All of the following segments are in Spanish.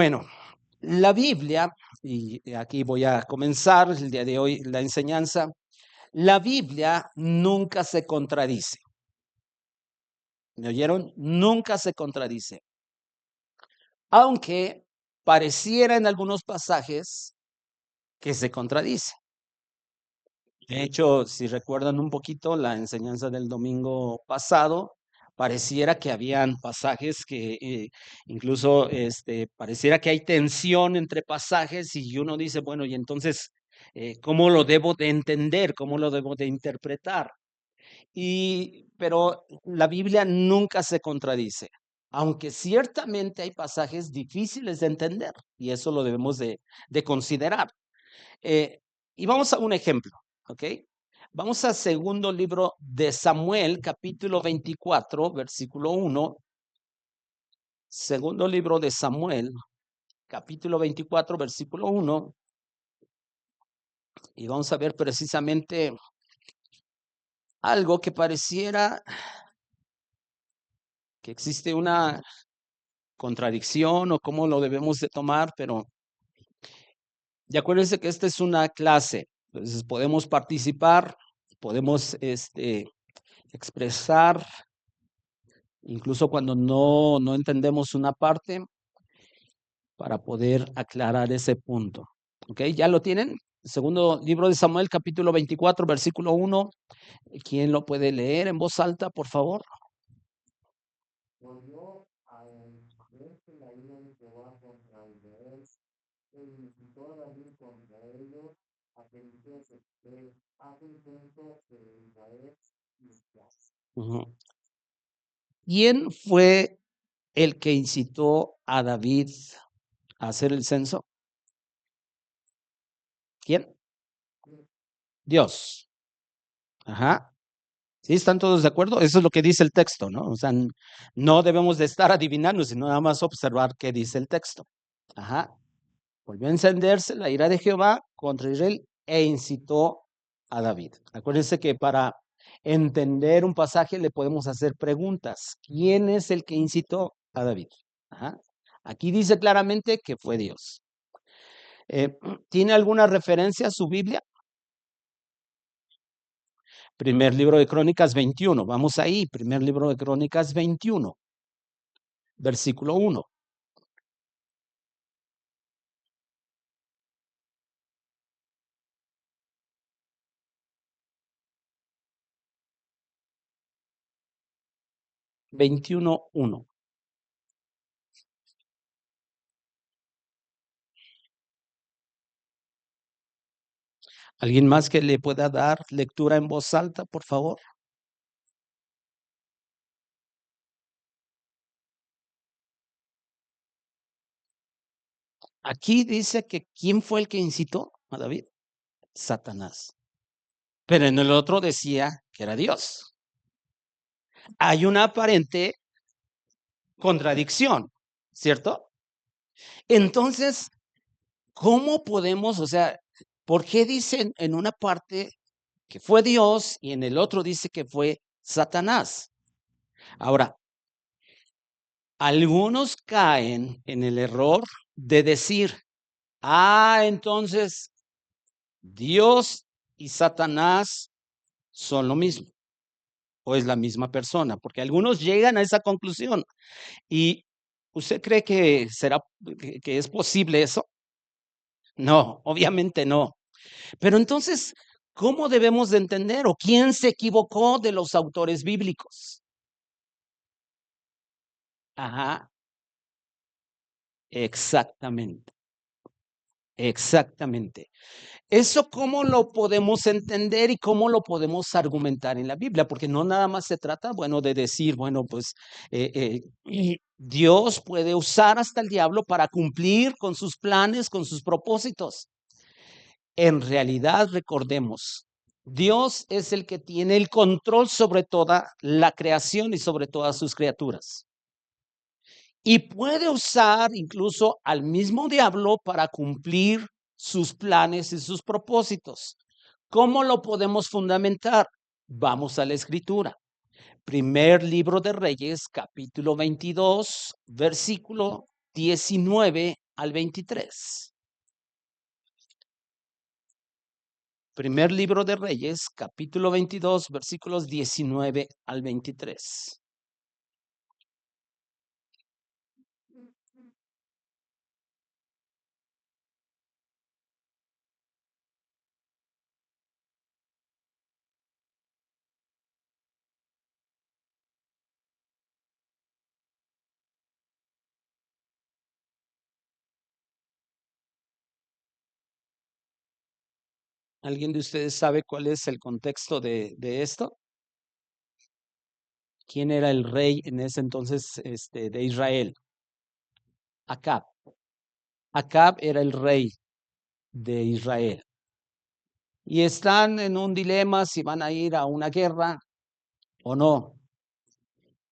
Bueno, la Biblia, y aquí voy a comenzar el día de hoy la enseñanza, la Biblia nunca se contradice. ¿Me oyeron? Nunca se contradice. Aunque pareciera en algunos pasajes que se contradice. De hecho, si recuerdan un poquito la enseñanza del domingo pasado, pareciera que habían pasajes que incluso pareciera que hay tensión entre pasajes y uno dice, bueno, y entonces, ¿cómo lo debo de entender? ¿Cómo lo debo de interpretar? Pero la Biblia nunca se contradice, aunque ciertamente hay pasajes difíciles de entender y eso lo debemos de considerar. Eh, y vamos a un ejemplo, ¿ok? Vamos a segundo libro de Samuel, capítulo 24, versículo 1. Segundo libro de Samuel, capítulo 24, versículo 1. Y vamos a ver precisamente algo que pareciera que existe una contradicción o cómo lo debemos de tomar, pero ya acuérdense que esta es una clase, entonces podemos participar, podemos expresar incluso cuando no entendemos una parte, para poder aclarar ese punto. ¿Ok? ¿Ya lo tienen? Segundo libro de Samuel, capítulo 24, versículo 1. ¿Quién lo puede leer en voz alta, por favor? Volvió a verse la ira de Jehová contra Israel, e incitó a David contra ellos, a que dijese que hacen censo de Israel y ya. Ujú. ¿Quién fue el que incitó a David a hacer el censo? ¿Quién? Dios. Ajá. ¿Sí? ¿Están todos de acuerdo? Eso es lo que dice el texto, ¿no? O sea, no debemos de estar adivinando, sino nada más observar qué dice el texto. Ajá. Volvió a encenderse la ira de Jehová contra Israel e incitó a David. Acuérdense que para entender un pasaje le podemos hacer preguntas. ¿Quién es el que incitó a David? Ajá. Aquí dice claramente que fue Dios. ¿Tiene alguna referencia a su Biblia? Primer libro de Crónicas 21. Vamos ahí. Primer libro de Crónicas 21, versículo 1. 21:1. ¿Alguien más que le pueda dar lectura en voz alta, por favor? Aquí dice que ¿quién fue el que incitó a David? Satanás. Pero en el otro decía que era Dios. Hay una aparente contradicción, ¿cierto? Entonces, ¿cómo podemos, o sea, por qué dicen en una parte que fue Dios y en el otro dice que fue Satanás? Ahora, algunos caen en el error de decir, entonces Dios y Satanás son lo mismo o es la misma persona, porque algunos llegan a esa conclusión. ¿Y usted cree que que es posible eso? No, obviamente no. Pero entonces, ¿cómo debemos de entender o quién se equivocó de los autores bíblicos? Ajá, exactamente, exactamente. ¿Eso cómo lo podemos entender y cómo lo podemos argumentar en la Biblia? Porque no nada más se trata, bueno, de decir, bueno, pues y Dios puede usar hasta el diablo para cumplir con sus planes, con sus propósitos. En realidad, recordemos, Dios es el que tiene el control sobre toda la creación y sobre todas sus criaturas. Y puede usar incluso al mismo diablo para cumplir sus planes y sus propósitos. ¿Cómo lo podemos fundamentar? Vamos a la escritura. Primer libro de Reyes, capítulo 22, versículo 19 al 23. Primer libro de Reyes, capítulo 22, versículos 19 al 23. ¿Alguien de ustedes sabe cuál es el contexto de esto? ¿Quién era el rey en ese entonces de Israel? Acab. Acab era el rey de Israel. Y están en un dilema si van a ir a una guerra o no.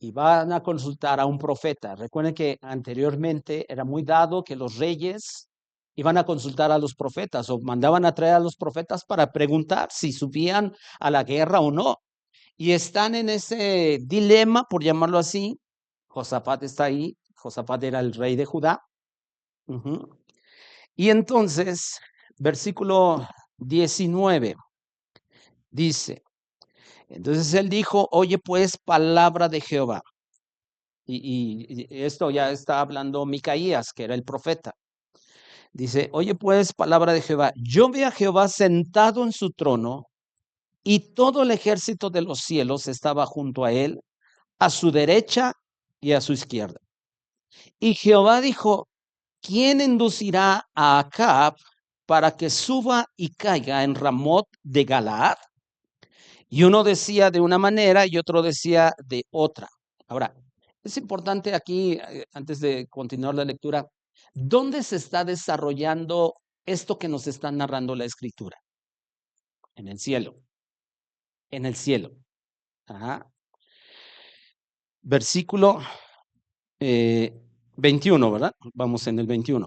Y van a consultar a un profeta. Recuerden que anteriormente era muy dado que los reyes iban a consultar a los profetas o mandaban a traer a los profetas para preguntar si subían a la guerra o no. Y están en ese dilema, por llamarlo así. Josafat está ahí. Josafat era el rey de Judá. Y entonces, versículo 19 dice, entonces él dijo, oye pues palabra de Jehová. Y esto ya está hablando Micaías, que era el profeta. Dice, oye pues palabra de Jehová, yo vi a Jehová sentado en su trono y todo el ejército de los cielos estaba junto a él, a su derecha y a su izquierda. Y Jehová dijo, ¿quién inducirá a Acab para que suba y caiga en Ramot de Galaad? Y uno decía de una manera y otro decía de otra. Ahora, es importante aquí, antes de continuar la lectura, ¿dónde se está desarrollando esto que nos está narrando la escritura? En el cielo. En el cielo. Ajá. Versículo 21, ¿verdad? Vamos en el 21.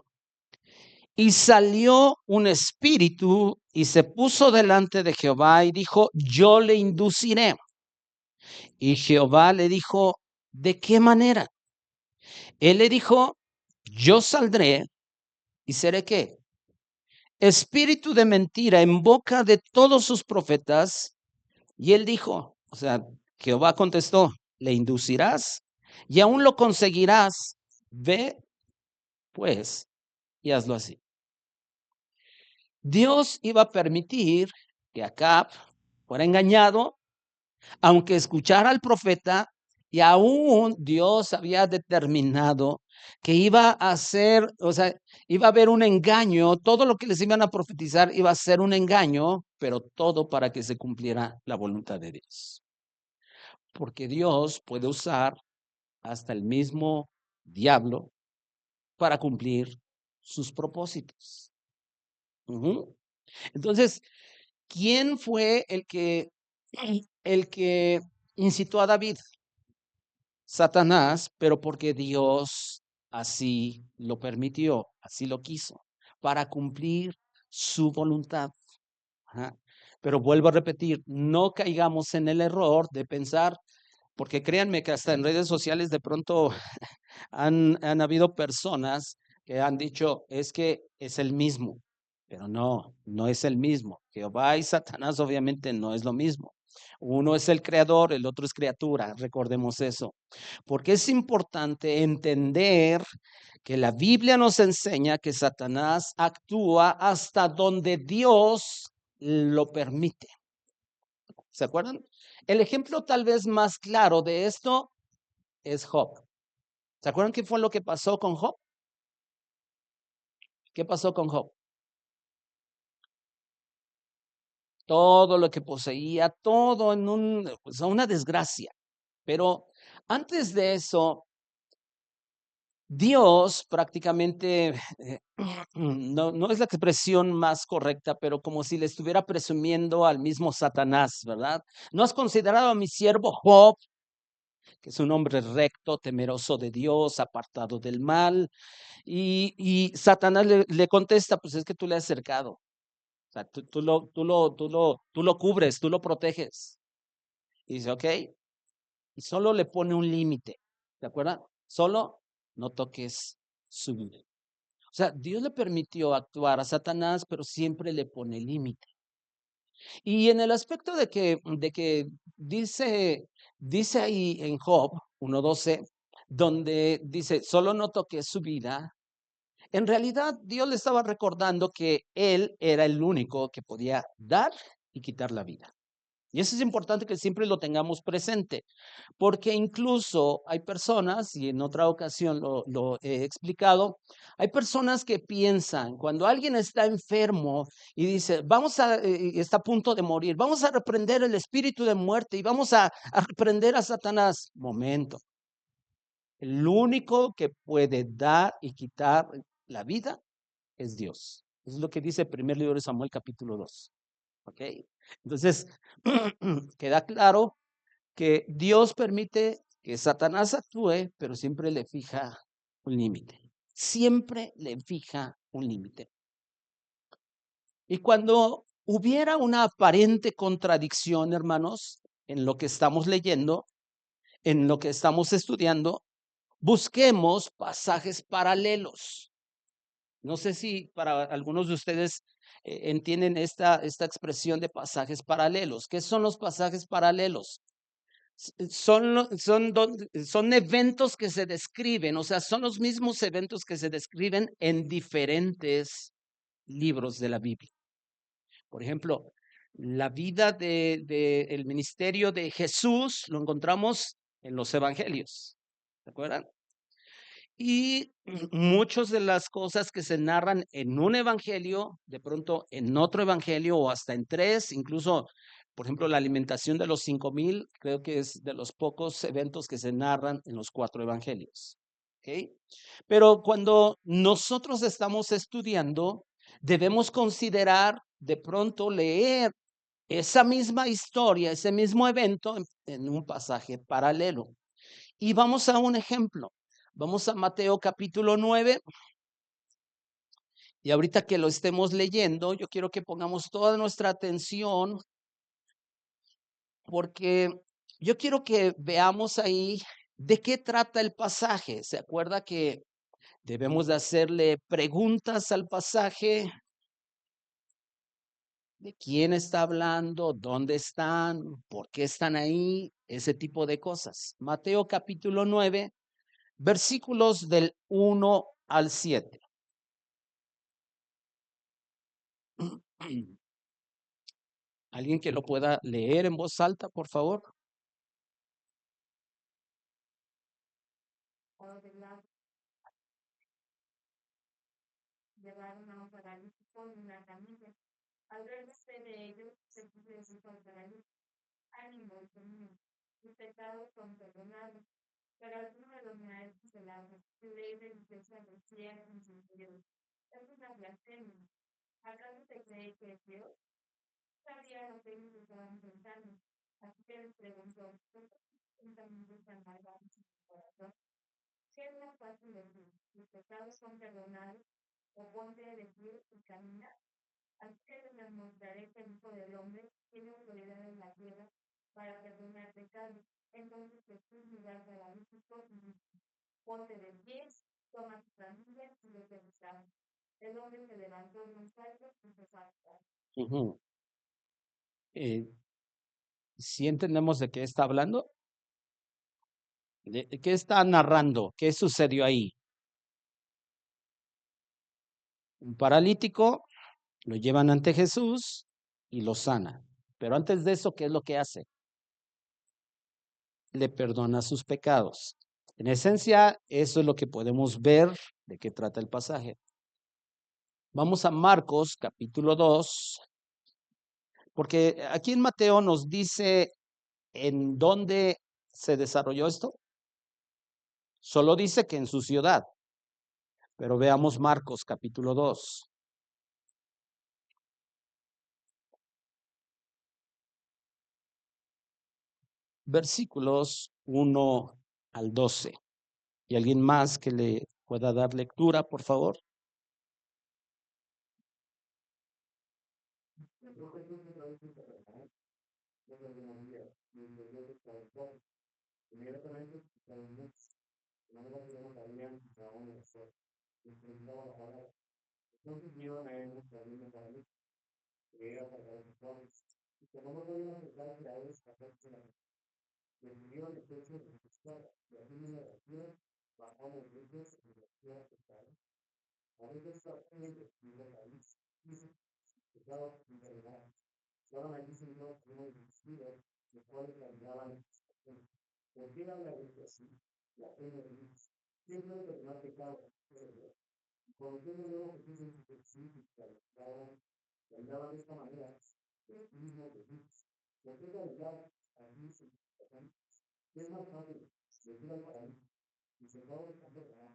Y salió un espíritu y se puso delante de Jehová y dijo, yo le induciré. Y Jehová le dijo, ¿de qué manera? Él le dijo, yo saldré y seré qué? Espíritu de mentira en boca de todos sus profetas. Y él dijo, o sea, Jehová contestó, le inducirás y aún lo conseguirás. Ve, pues, y hazlo así. Dios iba a permitir que Acab fuera engañado, aunque escuchara al profeta, y aún Dios había determinado que iba a ser, o sea, iba a haber un engaño, todo lo que les iban a profetizar iba a ser un engaño, pero todo para que se cumpliera la voluntad de Dios. Porque Dios puede usar hasta el mismo diablo para cumplir sus propósitos. Entonces, ¿quién fue el que incitó a David? Satanás, pero porque Dios así lo permitió, así lo quiso, para cumplir su voluntad. Ajá. Pero vuelvo a repetir, no caigamos en el error de pensar, porque créanme que hasta en redes sociales de pronto han habido personas que han dicho, es que es el mismo, pero no, no es el mismo. Jehová y Satanás obviamente no es lo mismo. Uno es el creador, el otro es criatura, recordemos eso. Porque es importante entender que la Biblia nos enseña que Satanás actúa hasta donde Dios lo permite. ¿Se acuerdan? El ejemplo tal vez más claro de esto es Job. ¿Se acuerdan qué fue lo que pasó con Job? ¿Qué pasó con Job? Todo lo que poseía, todo en una desgracia. Pero antes de eso, Dios prácticamente, no es la expresión más correcta, pero como si le estuviera presumiendo al mismo Satanás, ¿verdad? ¿No has considerado a mi siervo Job, que es un hombre recto, temeroso de Dios, apartado del mal? Y Satanás le contesta, pues es que tú le has acercado. O sea, tú lo cubres, tú lo proteges. Y dice, ok, y solo le pone un límite, ¿de acuerdo? Solo no toques su vida. O sea, Dios le permitió actuar a Satanás, pero siempre le pone límite. Y en el aspecto de que dice ahí en Job 1:12, donde dice, solo no toqué su vida, en realidad Dios le estaba recordando que Él era el único que podía dar y quitar la vida. Y eso es importante que siempre lo tengamos presente, porque incluso hay personas, y en otra ocasión lo he explicado, hay personas que piensan, cuando alguien está enfermo y dice, está a punto de morir, vamos a reprender el espíritu de muerte y vamos a reprender a Satanás. Momento, el único que puede dar y quitar la vida es Dios. Es lo que dice el primer libro de Samuel capítulo 2. ¿Ok? Entonces, queda claro que Dios permite que Satanás actúe, pero siempre le fija un límite. Siempre le fija un límite. Y cuando hubiera una aparente contradicción, hermanos, en lo que estamos leyendo, en lo que estamos estudiando, busquemos pasajes paralelos. No sé si para algunos de ustedes entienden esta expresión de pasajes paralelos. ¿Qué son los pasajes paralelos? Son eventos que se describen, o sea, son los mismos eventos que se describen en diferentes libros de la Biblia. Por ejemplo, la vida el ministerio de Jesús lo encontramos en los evangelios. ¿Se acuerdan? Y muchas de las cosas que se narran en un evangelio, de pronto en otro evangelio o hasta en tres, incluso, por ejemplo, la alimentación de los 5,000, creo que es de los pocos eventos que se narran en los cuatro evangelios. ¿Ok? Pero cuando nosotros estamos estudiando, debemos considerar de pronto leer esa misma historia, ese mismo evento en un pasaje paralelo. Y vamos a un ejemplo. Vamos a Mateo capítulo 9. Y ahorita que lo estemos leyendo, yo quiero que pongamos toda nuestra atención porque yo quiero que veamos ahí de qué trata el pasaje. ¿Se acuerda que debemos de hacerle preguntas al pasaje? ¿De quién está hablando? ¿Dónde están? ¿Por qué están ahí? Ese tipo de cosas. Mateo capítulo 9, versículos del 1 al 7. ¿Alguien que lo pueda leer en voz alta, por favor? Por el lado, llevaron a un paralítico en una camilla. Al verse de ellos, se puso decir al paralítico, ánimo, hijo mío, tus pecados son perdonados. Pero alguno de los maestros de la ley religiosa decía en su interior, es una blasfemia. ¿Acaso se cree que es Dios? Sabía lo que ellos estaban pensando. Así que les preguntó, ¿por qué pensamientos tan malvados en su corazón? ¿Qué es más fácil decir? ¿Tus pecados son perdonados? ¿O ponte a decir y camina? Así que les demostraré que el Hijo del Hombre tiene autoridad en la tierra para perdonar pecados. Entonces Jesús miró al paralítico y dijo, ponte de pie, toma tu camilla y vete a buscar. El hombre se levantó de un salto y empezó a buscar. Ujú. ¿Sí entendemos de qué está hablando? ¿De qué está narrando? ¿Qué sucedió ahí? Un paralítico lo llevan ante Jesús y lo sana. Pero antes de eso, ¿qué es lo que hace? Le perdona sus pecados. En esencia, eso es lo que podemos ver de qué trata el pasaje. Vamos a Marcos capítulo 2, porque aquí en Mateo nos dice en dónde se desarrolló esto. Solo dice que en su ciudad, pero veamos Marcos capítulo 2. Versículos 1 al 12. ¿Y alguien más que le pueda dar lectura, por favor? Luego Jesús se tradujo a Capernaum, desde algunos días, y entendió que estaba pobre. Inmediatamente escucharon muchos, no lo habían a un y predicaba la palabra. Entonces vieron a él saliendo para mí, que era para los pobres. Y como no podían aceptar que a él escaparse, les dieron el precio de su espada, y así una oración bajó los reyes y los dio a pescar. A veces partiendo y los país, y estaba sin verdad. Estaban allí sentados como vestidos, los cuales cambiaban. ¿Por qué habla esto así? La pena de Dios. Siempre que no ha pecado, cuando yo veo que tienen su específica, que andaba de esta manera, es mismo que Dios. Porque es la verdad, allí se es más fácil decir al paraíso, y se va a responder a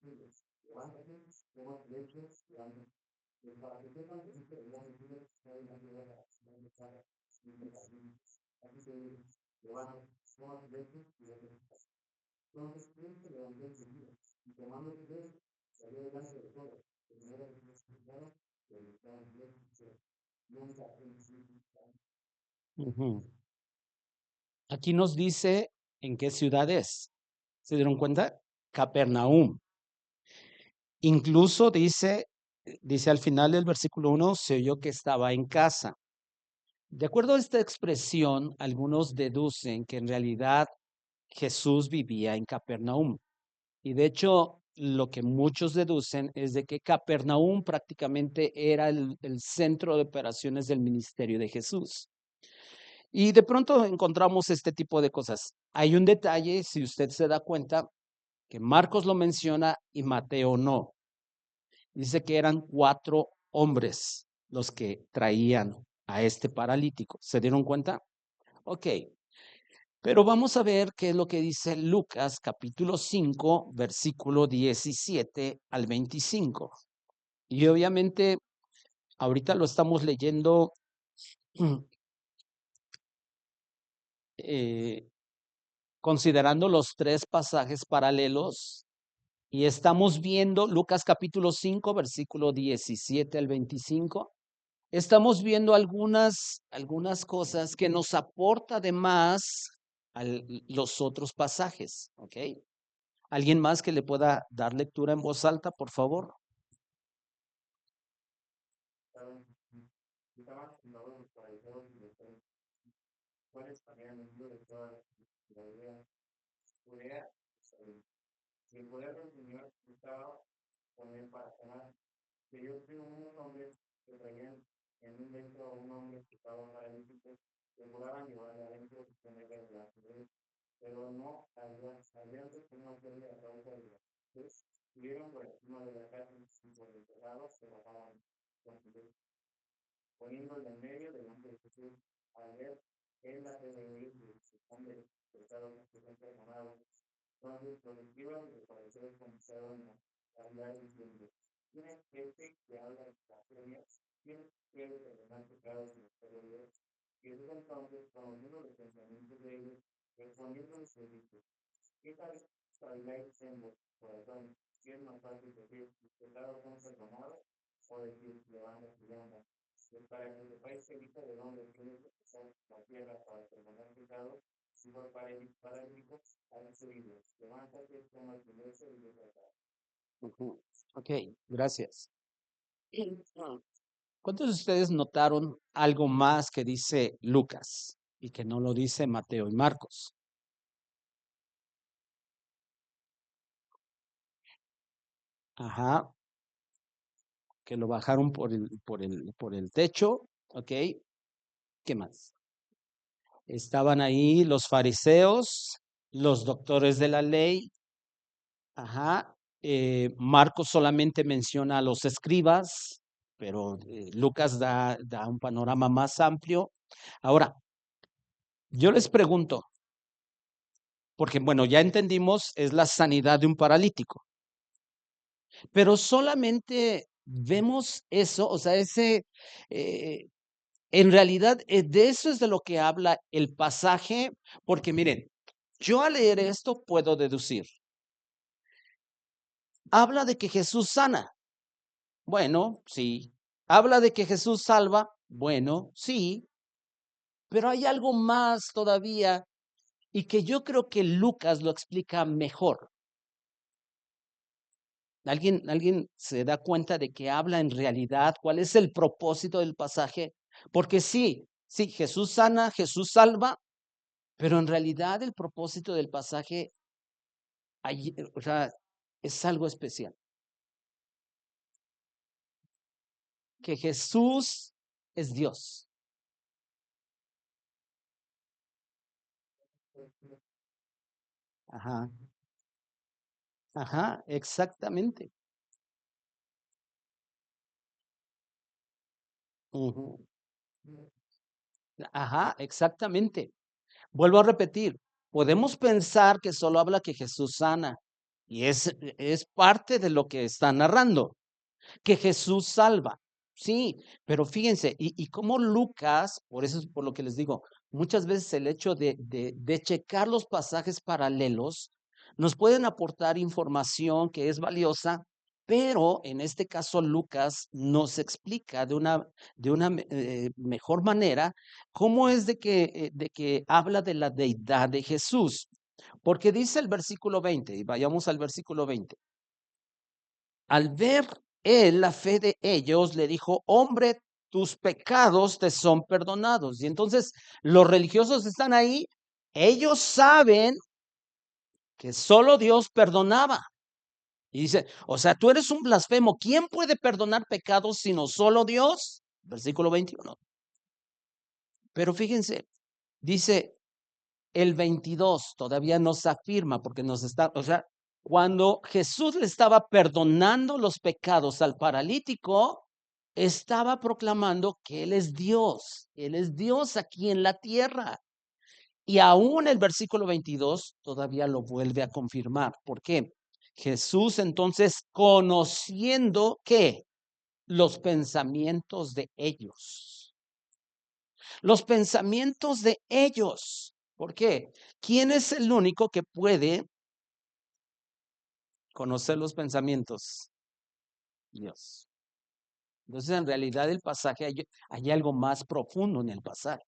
ellos, levántate, toma tu lecho, levántate. Para que sepan que este es el día que está en la tierra de la ciudad de Sara, y de las niñas. Así se dice, levántate, toma tu lecho y vete a tu casa. Entonces, él se levantó enseguida, y tomando su lecho, salió delante de todos, de manera que los cristianos le gritaban bien, nunca en sí. Ujú. Aquí nos dice en qué ciudad es. ¿Se dieron cuenta? Capernaum. Incluso dice al final del versículo 1, se oyó que estaba en casa. De acuerdo a esta expresión, algunos deducen que en realidad Jesús vivía en Capernaum. Y de hecho, lo que muchos deducen es de que Capernaum prácticamente era el centro de operaciones del ministerio de Jesús. Y de pronto encontramos este tipo de cosas. Hay un detalle, si usted se da cuenta, que Marcos lo menciona y Mateo no. Dice que eran 4 hombres los que traían a este paralítico. ¿Se dieron cuenta? Ok, pero vamos a ver qué es lo que dice Lucas capítulo 5, versículo 17 al 25. Y obviamente ahorita lo estamos leyendo eh, considerando los 3 pasajes paralelos y estamos viendo Lucas capítulo 5, versículo 17 al 25. Estamos viendo algunas cosas que nos aporta además a los otros pasajes, ¿ok? ¿Alguien más que le pueda dar lectura en voz alta, por favor? Estaban fundados los fariseos y los cuales habían venido de toda la Judea, y el poder del Señor estaba con él para sanar. Que yo fui unos hombres que traían en un lecho a un hombre que estaba paralítico, que lograban llevarle adentro y ponerle delante de él, pero no habían que no hacerle a causa de las mujeres, subieron por encima de la casa y por el tejado se bajaban con su lecho, poniéndole en medio delante de Jesús, al ver él la fe de ellos y sus hombres pesados que se enfermados. Entonces los escribas y los fariseos comenzaron a hablar diciendo, ¿quién es este que habla de blasfemias? ¿Quién puede perdonar pecados y los perdedores? Y Jesús entonces, conociendo los pensamientos de ellos, respondiendo les dijo, ¿qué tal traíais en vuestros corazones? Si es más fácil decir, tus pecados son perdonados, o decir, levántate y anda. Pues para que sepáis que el Hijo del Hombre tiene que pasar la tierra para perdonar pecados, si por paralítico, ha recibido. Levántate, toma tu lecho y vete a casa. Ok, gracias. ¿Cuántos de ustedes notaron algo más que dice Lucas y que no lo dice Mateo y Marcos? Ajá, que lo bajaron por el techo, ¿ok? ¿Qué más? Estaban ahí los fariseos, los doctores de la ley, ajá. Marcos solamente menciona a los escribas, pero Lucas da un panorama más amplio. Ahora, yo les pregunto, porque bueno, ya entendimos, es la sanidad de un paralítico, pero solamente vemos eso, o sea, eh, en realidad, de eso es de lo que habla el pasaje, porque miren, yo al leer esto puedo deducir. Habla de que Jesús sana. Bueno, sí. Habla de que Jesús salva. Bueno, sí. Pero hay algo más todavía y que yo creo que Lucas lo explica mejor. ¿Alguien se da cuenta de que habla en realidad? ¿Cuál es el propósito del pasaje? Porque sí, sí, Jesús sana, Jesús salva, pero en realidad el propósito del pasaje, o sea, es algo especial. Que Jesús es Dios. Ajá, ajá, exactamente. Ujú. Ajá, exactamente. Vuelvo a repetir, podemos pensar que solo habla que Jesús sana, y es parte de lo que está narrando, que Jesús salva. Sí, pero fíjense, y cómo Lucas, por eso es por lo que les digo, muchas veces el hecho de checar los pasajes paralelos nos pueden aportar información que es valiosa, pero en este caso Lucas nos explica de una mejor manera cómo es de que habla de la deidad de Jesús. Porque dice el versículo 20, y vayamos al versículo 20. Al ver él la fe de ellos, le dijo: hombre, tus pecados te son perdonados. Y entonces los religiosos están ahí, ellos saben que solo Dios perdonaba. Y dice, o sea, tú eres un blasfemo. ¿Quién puede perdonar pecados sino solo Dios? Versículo 21. Pero fíjense, dice el 22, todavía nos afirma porque nos está, o sea, cuando Jesús le estaba perdonando los pecados al paralítico, estaba proclamando que Él es Dios aquí en la tierra. Y aún el versículo 22 todavía lo vuelve a confirmar. ¿Por qué? Jesús entonces, conociendo que los pensamientos de ellos, los pensamientos de ellos. ¿Por qué? ¿Quién es el único que puede conocer los pensamientos? Dios. Entonces, en realidad, el pasaje, hay algo más profundo en el pasaje.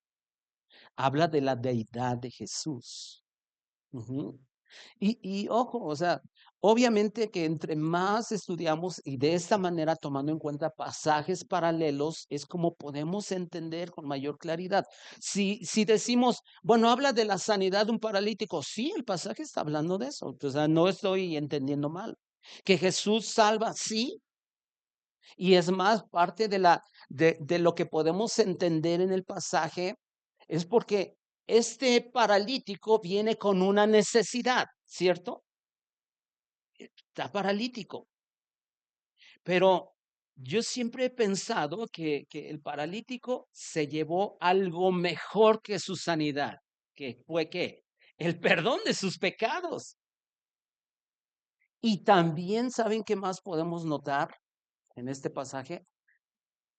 Habla de la deidad de Jesús. Ujú. Y ojo, o sea, obviamente que entre más estudiamos y de esta manera tomando en cuenta pasajes paralelos, es como podemos entender con mayor claridad. Si decimos, bueno, habla de la sanidad de un paralítico, sí, el pasaje está hablando de eso, o sea, no estoy entendiendo mal. Que Jesús salva, sí, y es más parte de lo que podemos entender en el pasaje, es porque este paralítico viene con una necesidad, ¿cierto? Está paralítico. Pero yo siempre he pensado que el paralítico se llevó algo mejor que su sanidad, que fue ¿qué? El perdón de sus pecados. Y también, ¿saben qué más podemos notar en este pasaje?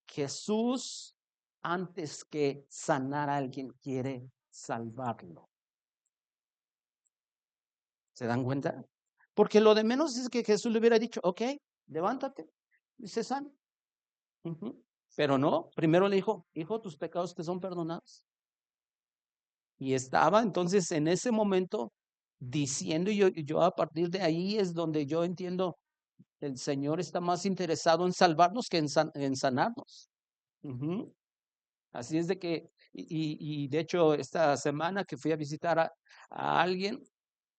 Jesús, antes que sanar a alguien, quiere salvarlo. ¿Se dan cuenta? Porque lo de menos es que Jesús le hubiera dicho, ok, levántate y se sana. Ujú. Pero no, primero le dijo, hijo, tus pecados te son perdonados. Y estaba entonces en ese momento diciendo, y yo a partir de ahí es donde yo entiendo, el Señor está más interesado en salvarnos que en sanarnos. Ujú. Así es de que, y de hecho esta semana que fui a visitar a alguien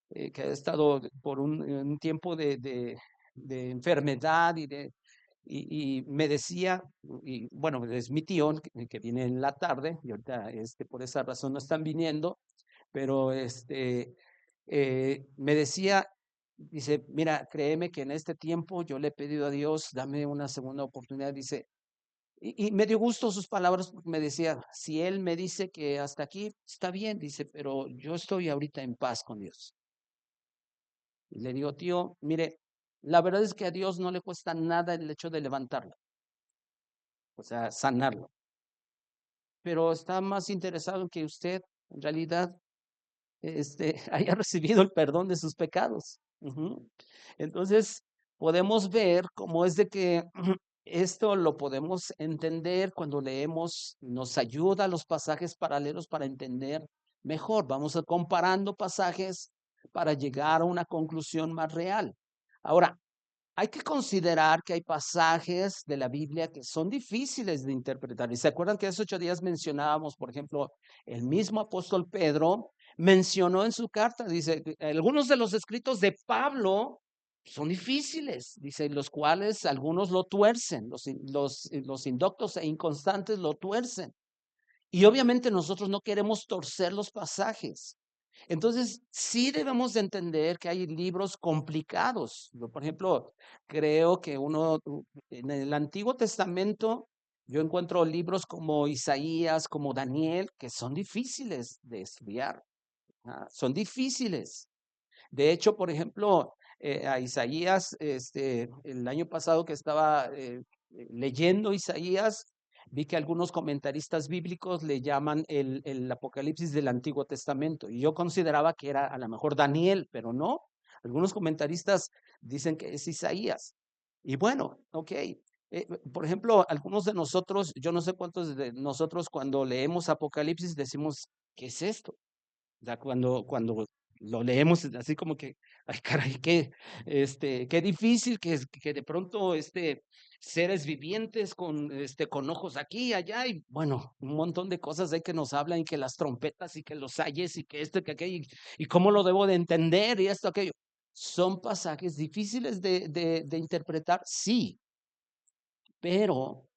que ha estado por un tiempo de enfermedad y me decía, y bueno, es mi tío que viene en la tarde, y ahorita por esa razón no están viniendo, pero me decía, dice, mira, créeme que en este tiempo yo le he pedido a Dios, dame una segunda oportunidad, dice, y me dio gusto sus palabras porque me decía, si él me dice que hasta aquí está bien, dice, pero yo estoy ahorita en paz con Dios. Y le digo, tío, mire, la verdad es que a Dios no le cuesta nada el hecho de levantarlo, o sea, sanarlo, pero está más interesado en que usted en realidad haya recibido el perdón de sus pecados. Ujú. Entonces, podemos ver cómo es de que esto lo podemos entender cuando leemos, nos ayuda a los pasajes paralelos para entender mejor. Vamos a comparando pasajes para llegar a una conclusión más real. Ahora, hay que considerar que hay pasajes de la Biblia que son difíciles de interpretar. Y se acuerdan que hace 8 días mencionábamos, por ejemplo, el mismo apóstol Pedro mencionó en su carta, dice, algunos de los escritos de Pablo son difíciles, dice, los cuales algunos lo tuercen, los indoctos e inconstantes lo tuercen. Y obviamente nosotros no queremos torcer los pasajes. Entonces, sí debemos de entender que hay libros complicados. Yo, por ejemplo, creo que en el Antiguo Testamento, yo encuentro libros como Isaías, como Daniel, que son difíciles de estudiar. Son difíciles. De hecho, por ejemplo, a Isaías, el año pasado que estaba leyendo Isaías, vi que algunos comentaristas bíblicos le llaman el Apocalipsis del Antiguo Testamento. Y yo consideraba que era a lo mejor Daniel, pero no. Algunos comentaristas dicen que es Isaías. Y bueno, ok. Por ejemplo, algunos de nosotros, yo no sé cuántos de nosotros cuando leemos Apocalipsis decimos, ¿qué es esto? O sea, cuando lo leemos así como que, ay, caray, qué difícil que de pronto seres vivientes con ojos aquí y allá, y bueno, un montón de cosas hay que nos hablan, y que las trompetas, y que los ayes, y que que aquello, y cómo lo debo de entender, y esto, aquello. Son pasajes difíciles de interpretar, sí, pero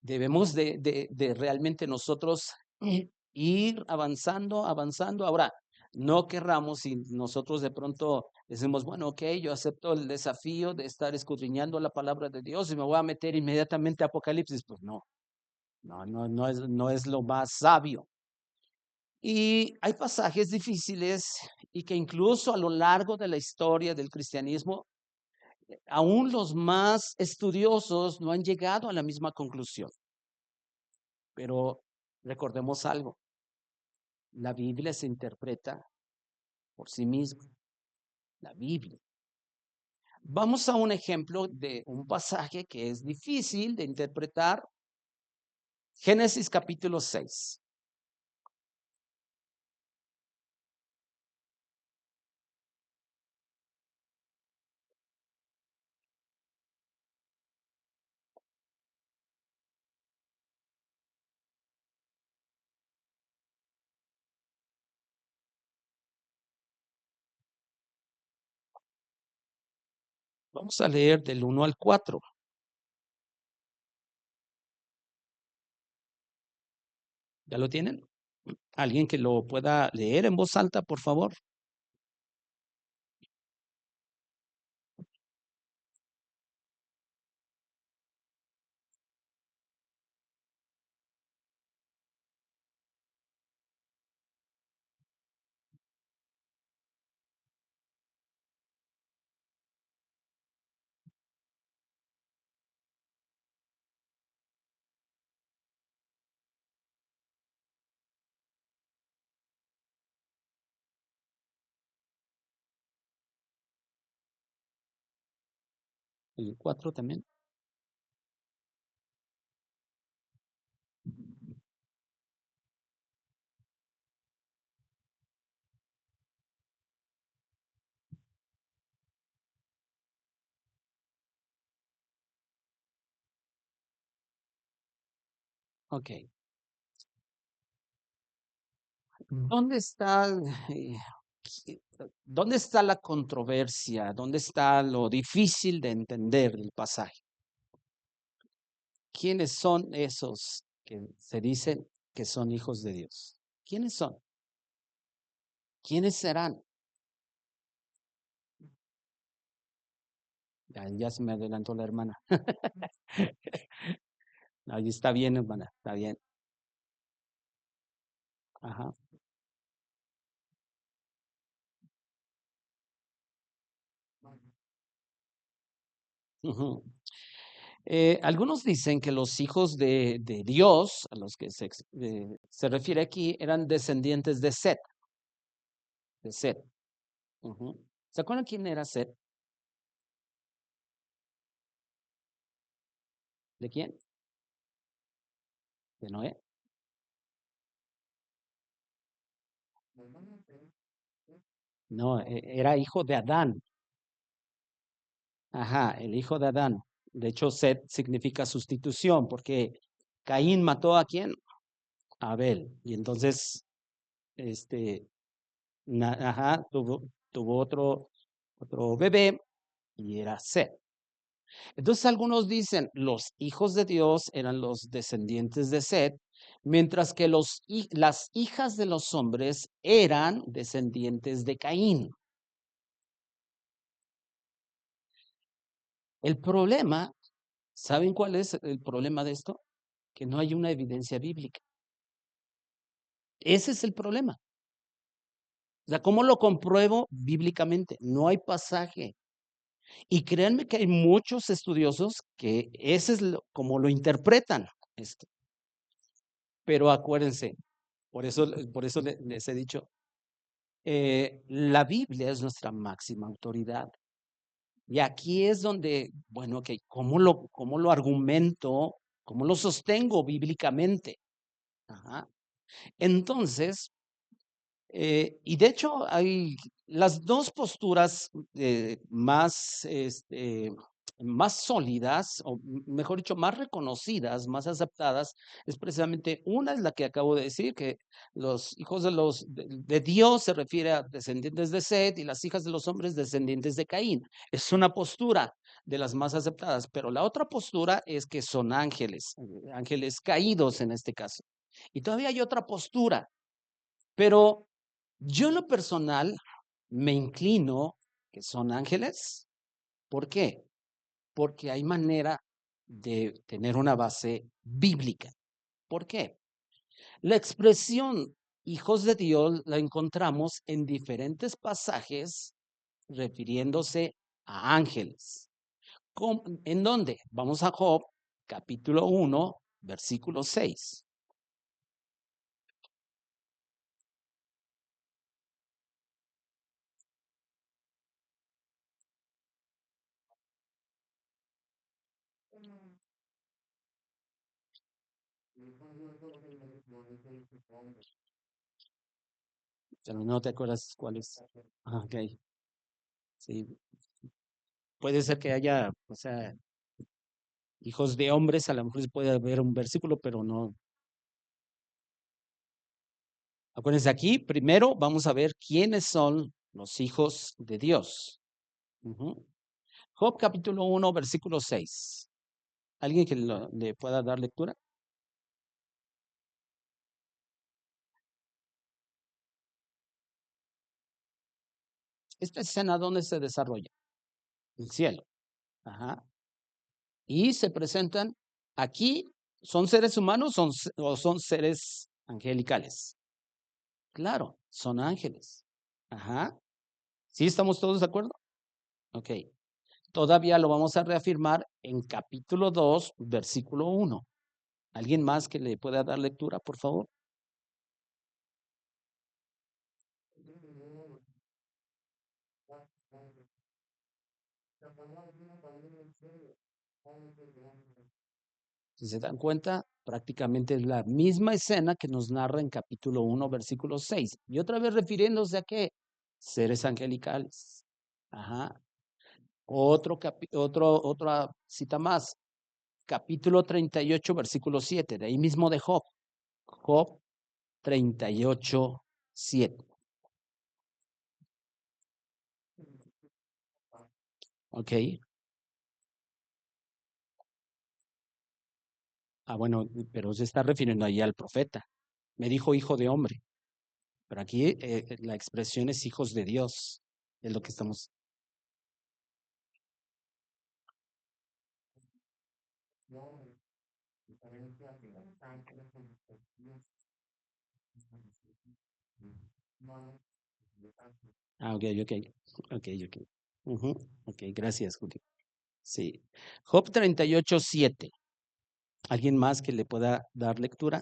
debemos de realmente nosotros ir avanzando, avanzando. Ahora, no querramos, si nosotros de pronto decimos, bueno, ok, yo acepto el desafío de estar escudriñando la palabra de Dios y me voy a meter inmediatamente a Apocalipsis. Pues no es lo más sabio. Y hay pasajes difíciles y que incluso a lo largo de la historia del cristianismo, aún los más estudiosos no han llegado a la misma conclusión. Pero recordemos algo, la Biblia se interpreta por sí misma, la Biblia. Vamos a un ejemplo de un pasaje que es difícil de interpretar, Génesis capítulo 6. Vamos a leer del 1 al 4. ¿Ya lo tienen? ¿Alguien que lo pueda leer en voz alta, por favor? El 4 también. Ok. ¿Dónde está, eh, dónde está la controversia? ¿Dónde está lo difícil de entender el pasaje? ¿Quiénes son esos que se dicen que son hijos de Dios? ¿Quiénes son? ¿Quiénes serán? Ya se me adelantó la hermana. Ahí está bien, hermana, está bien. Ajá. Ujú. Algunos dicen que los hijos de Dios, a los que se refiere aquí, eran descendientes de Set, de Set. Ujú. ¿Se acuerdan quién era Set? ¿De quién? ¿De Noé? No, era hijo de Adán. Ajá, el hijo de Adán. De hecho, Set significa sustitución, porque Caín mató a quién? A Abel. Y entonces, este, ajá, tuvo otro bebé y era Set. Entonces algunos dicen, los hijos de Dios eran los descendientes de Set, mientras que las hijas de los hombres eran descendientes de Caín. El problema, ¿saben cuál es el problema de esto? Que no hay una evidencia bíblica. Ese es el problema. O sea, ¿cómo lo compruebo bíblicamente? No hay pasaje. Y créanme que hay muchos estudiosos que ese es como lo interpretan esto. Pero acuérdense, por eso les he dicho, la Biblia es nuestra máxima autoridad. Y aquí es donde, bueno, ok, ¿cómo lo argumento? ¿Cómo lo sostengo bíblicamente? Ajá. Entonces, y de hecho hay las dos posturas más sólidas, o mejor dicho, más reconocidas, más aceptadas, es precisamente una es la que acabo de decir, que los hijos de Dios se refiere a descendientes de Set y las hijas de los hombres descendientes de Caín. Es una postura de las más aceptadas, pero la otra postura es que son ángeles, ángeles caídos en este caso. Y todavía hay otra postura, pero yo en lo personal me inclino que son ángeles. ¿Por qué? Porque hay manera de tener una base bíblica. ¿Por qué? La expresión hijos de Dios la encontramos en diferentes pasajes refiriéndose a ángeles. ¿En dónde? Vamos a Job, capítulo 1, versículo 6. Pero no te acuerdas cuál es. Ok, sí. Puede ser que haya, o sea, hijos de hombres, a lo mejor se puede ver un versículo, pero no. Acuérdense aquí, primero vamos a ver quiénes son los hijos de Dios. Job capítulo 1, versículo 6. ¿Alguien que le pueda dar lectura? Esta escena, ¿dónde se desarrolla? El cielo. Ajá. Y se presentan aquí, ¿son seres humanos o son seres angelicales? Claro, son ángeles. Ajá. ¿Sí estamos todos de acuerdo? Ok. Todavía lo vamos a reafirmar en capítulo 2, versículo 1. ¿Alguien más que le pueda dar lectura, por favor? Si se dan cuenta, prácticamente es la misma escena que nos narra en capítulo 1, versículo 6. Y otra vez refiriéndose a qué? Seres angelicales. Ajá. Otra cita más. Capítulo 38, versículo 7. De ahí mismo de Job. Job 38, 7. Ok. Ah, bueno, pero se está refiriendo ahí al profeta. Me dijo hijo de hombre, pero aquí la expresión es hijos de Dios. Es lo que estamos. Ah, ok, ok. Ok, ok. Ujú, ok, gracias, Julio. Sí. Job 38, 7. ¿Alguien más que le pueda dar lectura?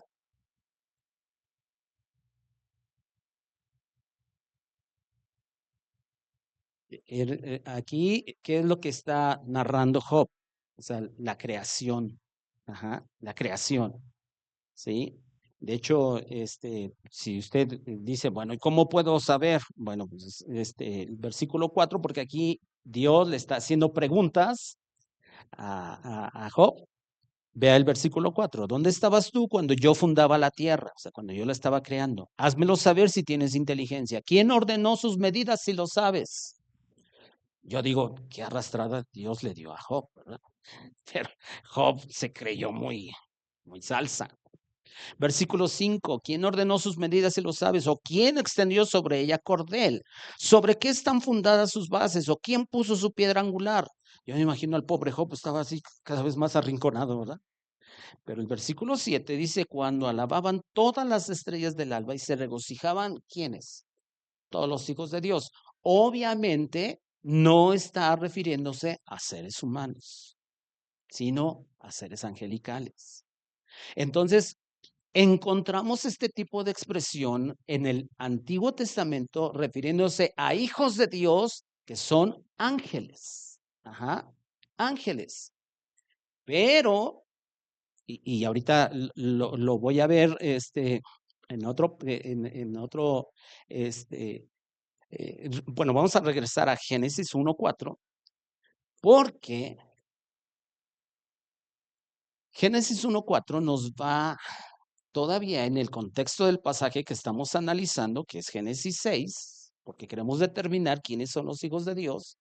Aquí, ¿qué es lo que está narrando Job? O sea, la creación. Ajá, la creación. ¿Sí? De hecho, si usted dice, bueno, ¿y cómo puedo saber? Bueno, pues el versículo 4, porque aquí Dios le está haciendo preguntas a Job. Vea el versículo 4. ¿Dónde estabas tú cuando yo fundaba la tierra? O sea, cuando yo la estaba creando. Házmelo saber si tienes inteligencia. ¿Quién ordenó sus medidas si lo sabes? Yo digo, qué arrastrada Dios le dio a Job, ¿verdad? Pero Job se creyó muy salsa. Versículo 5, ¿quién ordenó sus medidas si lo sabes? ¿O quién extendió sobre ella cordel? ¿Sobre qué están fundadas sus bases? ¿O quién puso su piedra angular? Yo me imagino al pobre Job, estaba así cada vez más arrinconado, ¿verdad? Pero el versículo 7 dice, cuando alababan todas las estrellas del alba y se regocijaban, ¿quiénes? Todos los hijos de Dios. Obviamente no está refiriéndose a seres humanos, sino a seres angelicales. Entonces, encontramos este tipo de expresión en el Antiguo Testamento refiriéndose a hijos de Dios que son ángeles. Ajá, ángeles. Pero, y ahorita lo voy a ver en otro, este, bueno, vamos a regresar a Génesis 1:4, porque Génesis 1:4 nos va todavía en el contexto del pasaje que estamos analizando, que es Génesis 6, porque queremos determinar quiénes son los hijos de Dios.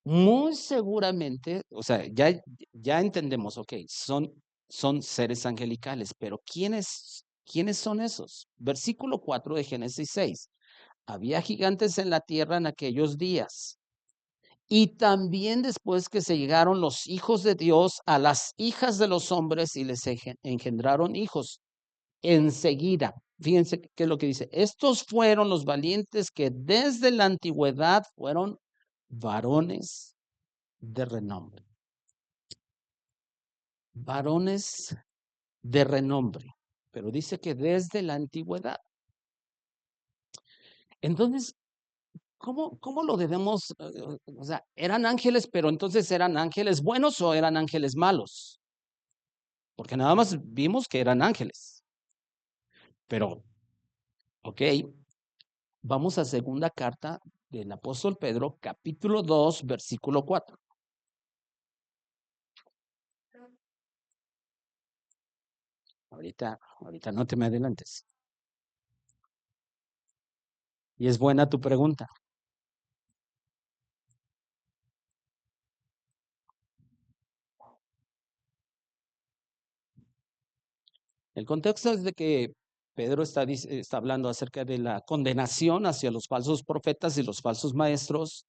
Muy seguramente, o sea, ya entendemos, ok, son seres angelicales, pero ¿quiénes son esos? Versículo 4 de Génesis 6. Había gigantes en la tierra en aquellos días. Y también después que se llegaron los hijos de Dios a las hijas de los hombres y les engendraron hijos. Enseguida, fíjense qué es lo que dice. Estos fueron los valientes que desde la antigüedad fueron varones de renombre. Varones de renombre. Pero dice que desde la antigüedad. Entonces, ¿cómo lo debemos? O sea, ¿eran ángeles, pero entonces eran ángeles buenos o eran ángeles malos? Porque nada más vimos que eran ángeles. Pero, ok, vamos a segunda carta del apóstol Pedro, capítulo 2, versículo 4. Ahorita no te me adelantes. Y es buena tu pregunta. El contexto es de que Pedro está hablando acerca de la condenación hacia los falsos profetas y los falsos maestros.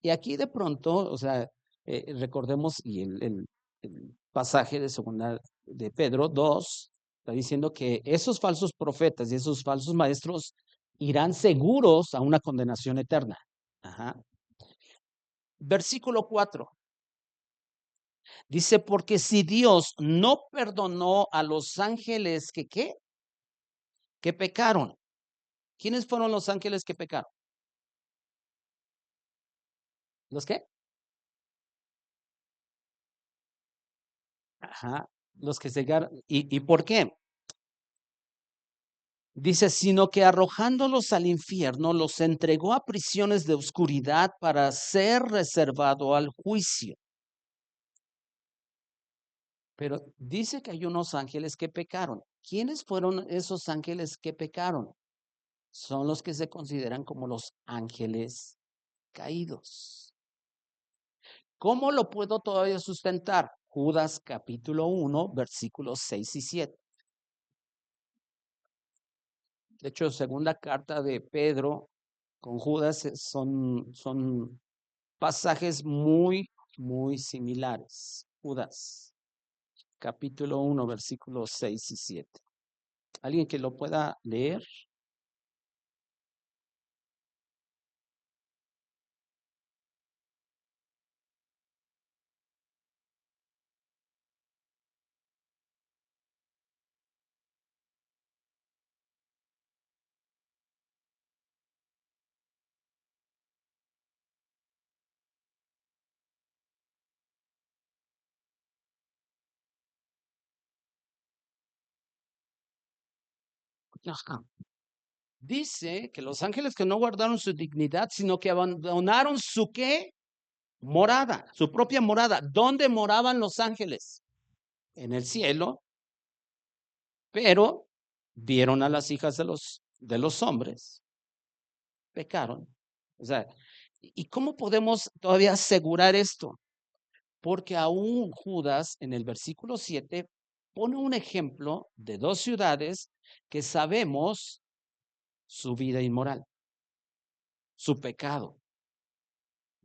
Y aquí de pronto, o sea, recordemos, y el pasaje de segunda de Pedro 2 está diciendo que esos falsos profetas y esos falsos maestros irán seguros a una condenación eterna. Ajá. Versículo 4 dice, porque si Dios no perdonó a los ángeles que, ¿qué? Que pecaron. ¿Quiénes fueron los ángeles que pecaron? ¿Los qué? Ajá, los que llegaron. ¿Y por qué? Dice, sino que arrojándolos al infierno, los entregó a prisiones de oscuridad para ser reservado al juicio. Pero dice que hay unos ángeles que pecaron. ¿Quiénes fueron esos ángeles que pecaron? Son los que se consideran como los ángeles caídos. ¿Cómo lo puedo todavía sustentar? Judas capítulo 1, versículos 6 y 7. De hecho, segunda carta de Pedro con Judas son pasajes muy similares. Judas, capítulo 1, versículos 6 y 7. ¿Alguien que lo pueda leer? Ajá. Dice que los ángeles que no guardaron su dignidad, sino que abandonaron su ¿qué? Morada, su propia morada. ¿Dónde moraban los ángeles? En el cielo, pero vieron a las hijas de los hombres, pecaron. O sea, ¿y cómo podemos todavía asegurar esto? Porque aún Judas en el versículo 7 pone un ejemplo de dos ciudades que sabemos su vida inmoral, su pecado.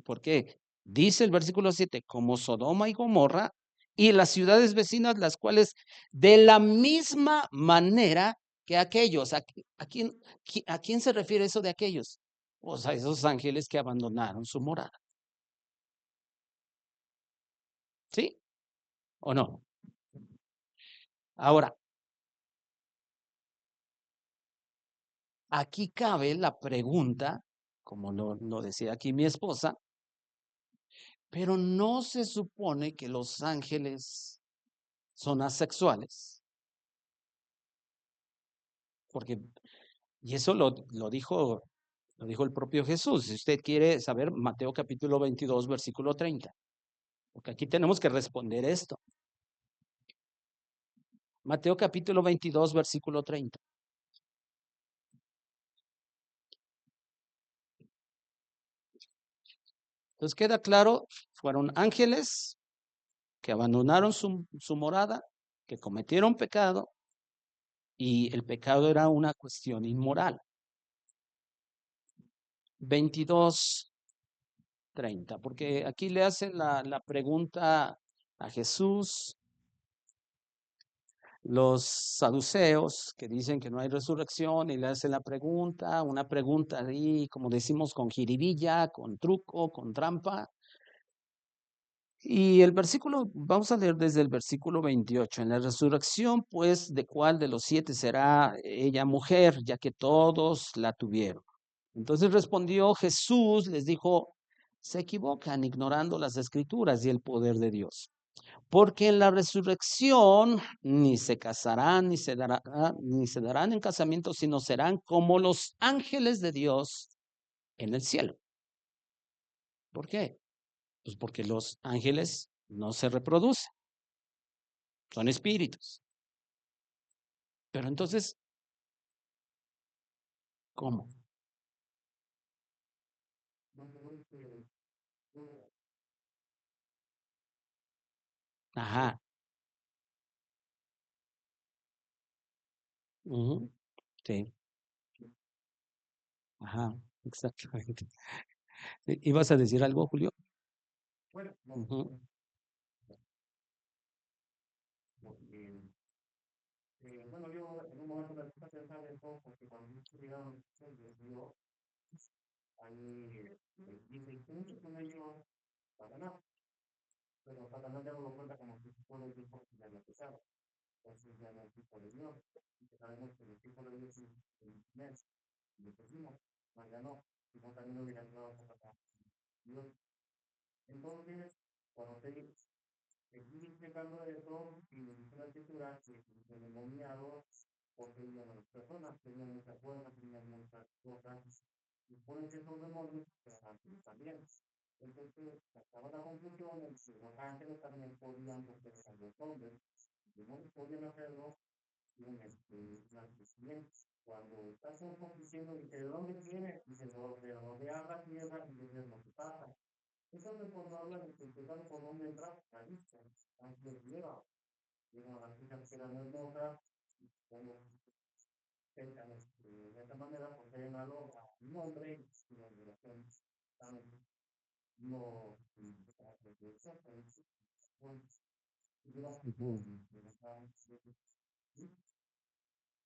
¿Por qué? Dice el versículo 7, como Sodoma y Gomorra y las ciudades vecinas, las cuales de la misma manera que aquellos, a quién se refiere eso de aquellos? Pues a esos ángeles que abandonaron su morada. ¿Sí o no? Ahora, aquí cabe la pregunta, como lo decía aquí mi esposa, pero no se supone que los ángeles son asexuales, porque, y eso lo dijo el propio Jesús. Si usted quiere saber, Mateo capítulo 22, versículo 30, porque aquí tenemos que responder esto. Mateo capítulo 22, versículo 30. Entonces queda claro, fueron ángeles que abandonaron su morada, que cometieron pecado, y el pecado era una cuestión inmoral. 22:30, porque aquí le hacen la pregunta a Jesús, los saduceos que dicen que no hay resurrección, y le hacen la pregunta, una pregunta ahí, como decimos, con jiribilla, con truco, con trampa. Y el versículo, vamos a leer desde el versículo 28. En la resurrección, pues, ¿de cuál de los 7 será ella mujer, ya que todos la tuvieron? Entonces respondió Jesús, les dijo, se equivocan ignorando las escrituras y el poder de Dios. Porque en la resurrección ni se casarán, ni se darán en casamiento, sino serán como los ángeles de Dios en el cielo. ¿Por qué? Pues porque los ángeles no se reproducen, son espíritus. Pero entonces, ¿cómo? Ajá. Ujú, sí. Ajá. Exactamente. ¿Ibas a decir algo, Julio? Bueno, Ujú, bueno, yo en un momento me puse a pensar en todo, porque cuando yo estudiaba yo ahí dice que muchos con ellos Satanás, pero Satanás ya no lo cuenta como si fuera el tipo que ya lo pesaba, entonces ya no es tipo de Dios, y que sabemos que el tipo de Dios es el mes, y lo pusimos, mas ya no, sino también lo dirán todas las cosas. Dios. Entonces, cuando te seguí explicando eso, y me dice la escritura que el endemoniado poseía a las personas, tenían muchas fuerzas, tenían muchas cosas, y pueden ser los demonios, pero ángeles también. Entonces, sacaba la conclusión de que los ángeles también podían pertenecer a los hombres, y no podían hacerlo en las vestimentes. Cuando estás diciendo que de dónde viene, dice, de dónde habla tierra, y de lo que pasa. Eso es cuando habla de que empiezan por dónde entrar, ahí, antes lleva, las hijas que eran hermosas, como de esta manera, pues he llamado a un hombre y la relación también no ujú,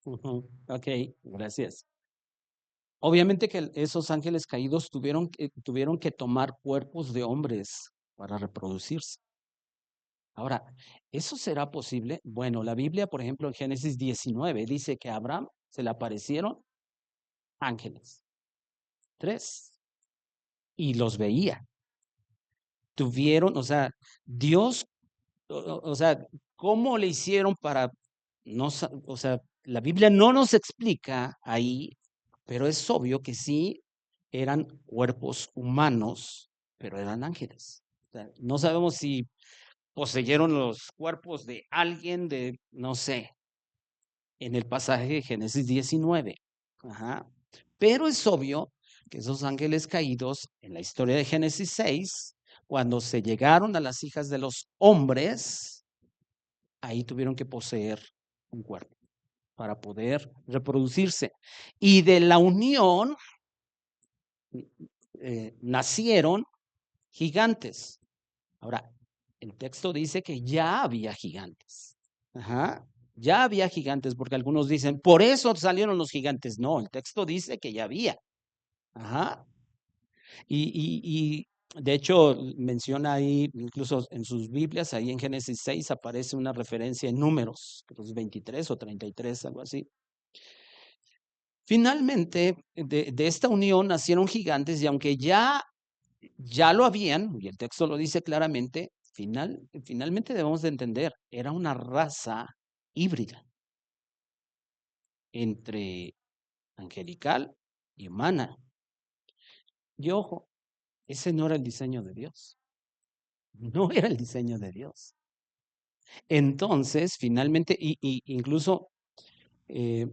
ujú. Ok, gracias. Obviamente que esos ángeles caídos tuvieron que tomar cuerpos de hombres para reproducirse. Ahora, ¿eso será posible? Bueno, la Biblia, por ejemplo, en Génesis 19 dice que a Abraham se le aparecieron ángeles, 3, y los veía. Tuvieron, o sea, Dios, o sea, ¿cómo le hicieron para, no, o sea, la Biblia no nos explica ahí pero es obvio que sí eran cuerpos humanos, pero eran ángeles. O sea, no sabemos si poseyeron los cuerpos de alguien de, no sé, en el pasaje de Génesis 19. Ajá. Pero es obvio que esos ángeles caídos en la historia de Génesis 6, cuando se llegaron a las hijas de los hombres, ahí tuvieron que poseer un cuerpo para poder reproducirse. Y de la unión nacieron gigantes. Ahora, el texto dice que ya había gigantes. Ajá. Ya había gigantes, porque algunos dicen, por eso salieron los gigantes. No, el texto dice que ya había. Ajá. Y de hecho menciona ahí, incluso en sus Biblias, ahí en Génesis 6 aparece una referencia en números, creo que es 23 o 33, algo así. Finalmente, de esta unión nacieron gigantes y aunque ya lo habían, y el texto lo dice claramente, finalmente debemos de entender, era una raza híbrida entre angelical y humana. Y ojo, ese no era el diseño de Dios. No era el diseño de Dios. Entonces, finalmente, incluso eh,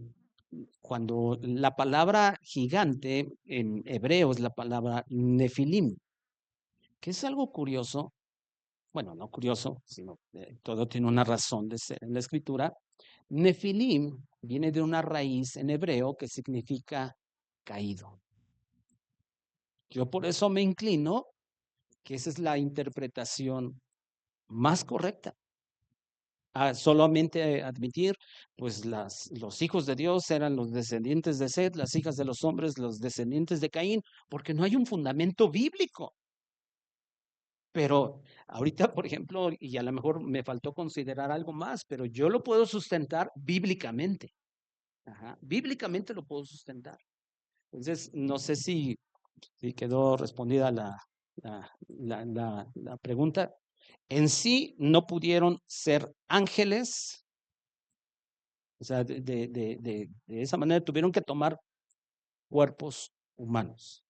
cuando la palabra gigante en hebreo es la palabra nefilim, que es algo curioso, bueno, no curioso, sino todo tiene una razón de ser en la escritura. Nefilim viene de una raíz en hebreo que significa caído. Yo por eso me inclino que esa es la interpretación más correcta. Solamente admitir, pues los hijos de Dios eran los descendientes de Seth, las hijas de los hombres, los descendientes de Caín, porque no hay un fundamento bíblico. Pero ahorita, por ejemplo, y a lo mejor me faltó considerar algo más, pero yo lo puedo sustentar bíblicamente. Ajá, bíblicamente lo puedo sustentar. Entonces, no sé si quedó respondida la pregunta. En sí no pudieron ser ángeles, o sea, de esa manera tuvieron que tomar cuerpos humanos.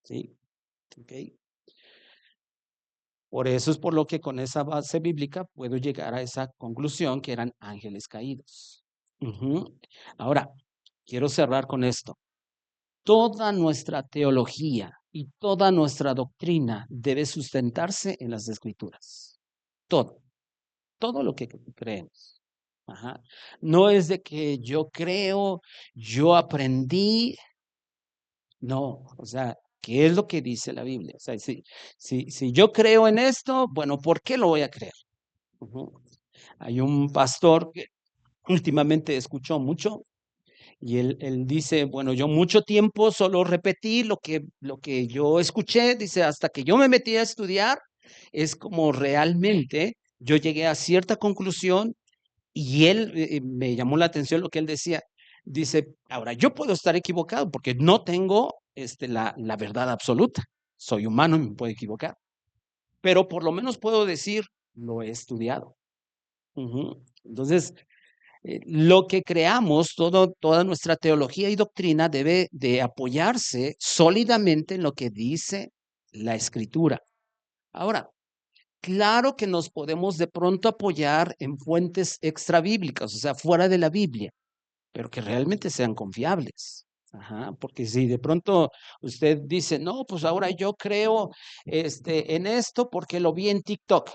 ¿Sí? ¿Okay? Por eso es por lo que con esa base bíblica puedo llegar a esa conclusión que eran ángeles caídos. Ujú. Ahora, quiero cerrar con esto. Toda nuestra teología y toda nuestra doctrina debe sustentarse en las escrituras. Todo lo que creemos. Ajá. No es de que yo creo, yo aprendí, no, o sea, ¿qué es lo que dice la Biblia? O sea, si yo creo en esto, bueno, ¿por qué lo voy a creer? Ujú. Hay un pastor que últimamente escuchó mucho y él dice, bueno, yo mucho tiempo solo repetí lo que yo escuché, dice, hasta que yo me metí a estudiar, es como realmente yo llegué a cierta conclusión y él me llamó la atención lo que él decía. Dice, ahora yo puedo estar equivocado porque no tengo la verdad absoluta. Soy humano y me puedo equivocar, pero por lo menos puedo decir, lo he estudiado. Ujú. Entonces, lo que creamos, toda nuestra teología y doctrina debe de apoyarse sólidamente en lo que dice la escritura. Ahora, claro que nos podemos de pronto apoyar en fuentes extrabíblicas, o sea, fuera de la Biblia, pero que realmente sean confiables. Ajá, porque si de pronto usted dice, no, pues ahora yo creo en esto porque lo vi en TikTok.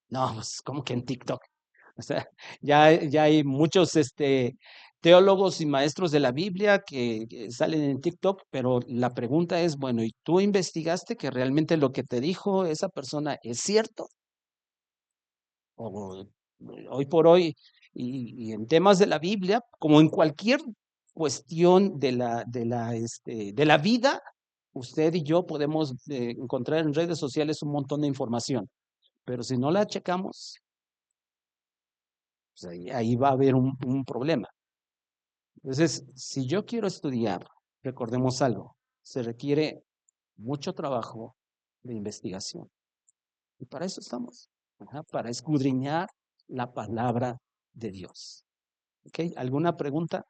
No, pues como que en TikTok. O sea, ya hay muchos teólogos y maestros de la Biblia que salen en TikTok, pero la pregunta es, bueno, ¿y tú investigaste que realmente lo que te dijo esa persona es cierto? O hoy por hoy, y en temas de la Biblia, como en cualquier cuestión de la vida, usted y yo podemos encontrar en redes sociales un montón de información, pero si no la checamos, pues ahí va a haber un problema. Entonces, si yo quiero estudiar, recordemos algo, se requiere mucho trabajo de investigación. Y para eso estamos, ajá, para escudriñar la palabra de Dios. ¿Ok? ¿Alguna pregunta?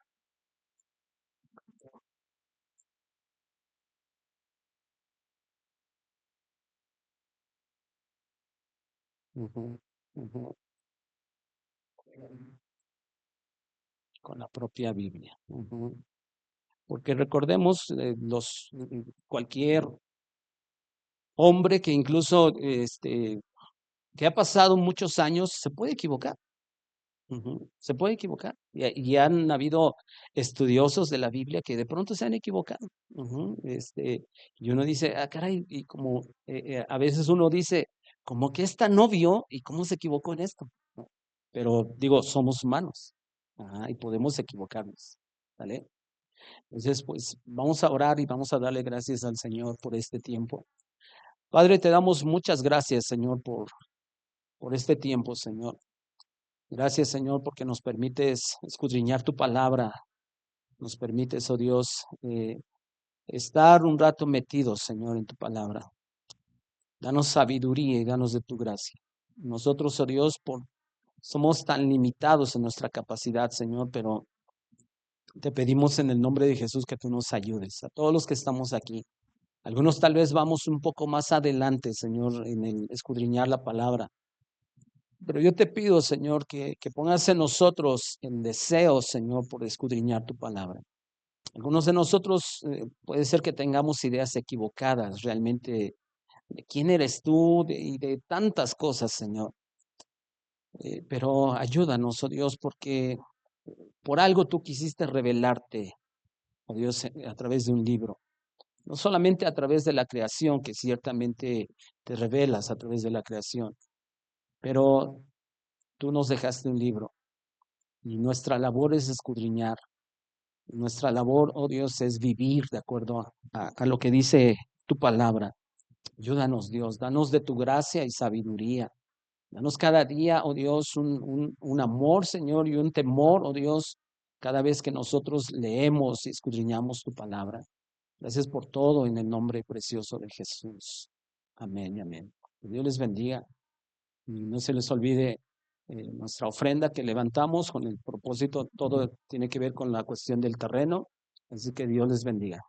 Ujú, ujú, la Biblia. con la propia Biblia. Ujú. Porque recordemos, cualquier hombre que incluso que ha pasado muchos años se puede equivocar. Ujú, se puede equivocar. Y han habido estudiosos de la Biblia que de pronto se han equivocado. Ujú, y uno dice, ah, caray, y como a veces uno dice, como que es tan obvio y cómo se equivocó en esto, ¿no? Pero digo, somos humanos, ajá, y podemos equivocarnos, ¿vale? Entonces, pues vamos a orar y vamos a darle gracias al Señor por este tiempo. Padre, te damos muchas gracias, Señor, por este tiempo, Señor. Gracias, Señor, porque nos permites escudriñar tu palabra, nos permites, oh Dios, estar un rato metidos, Señor, en tu palabra. Danos sabiduría y danos de tu gracia. Nosotros, oh Dios, somos tan limitados en nuestra capacidad, Señor, pero te pedimos en el nombre de Jesús que tú nos ayudes, a todos los que estamos aquí. Algunos tal vez vamos un poco más adelante, Señor, en el escudriñar la palabra. Pero yo te pido, Señor, que pongas en nosotros el deseo, Señor, por escudriñar tu palabra. Algunos de nosotros puede ser que tengamos ideas equivocadas realmente de quién eres tú y de tantas cosas, Señor. Pero ayúdanos, oh Dios, porque por algo tú quisiste revelarte, oh Dios, a través de un libro. No solamente a través de la creación, que ciertamente te revelas a través de la creación, pero tú nos dejaste un libro y nuestra labor es escudriñar. Nuestra labor, oh Dios, es vivir de acuerdo a lo que dice tu palabra. Ayúdanos, Dios, danos de tu gracia y sabiduría. Danos cada día, oh Dios, un amor, Señor, y un temor, oh Dios, cada vez que nosotros leemos y escudriñamos tu palabra. Gracias por todo en el nombre precioso de Jesús. Amén y amén. Que Dios les bendiga. Y no se les olvide nuestra ofrenda que levantamos con el propósito, todo tiene que ver con la cuestión del terreno. Así que Dios les bendiga.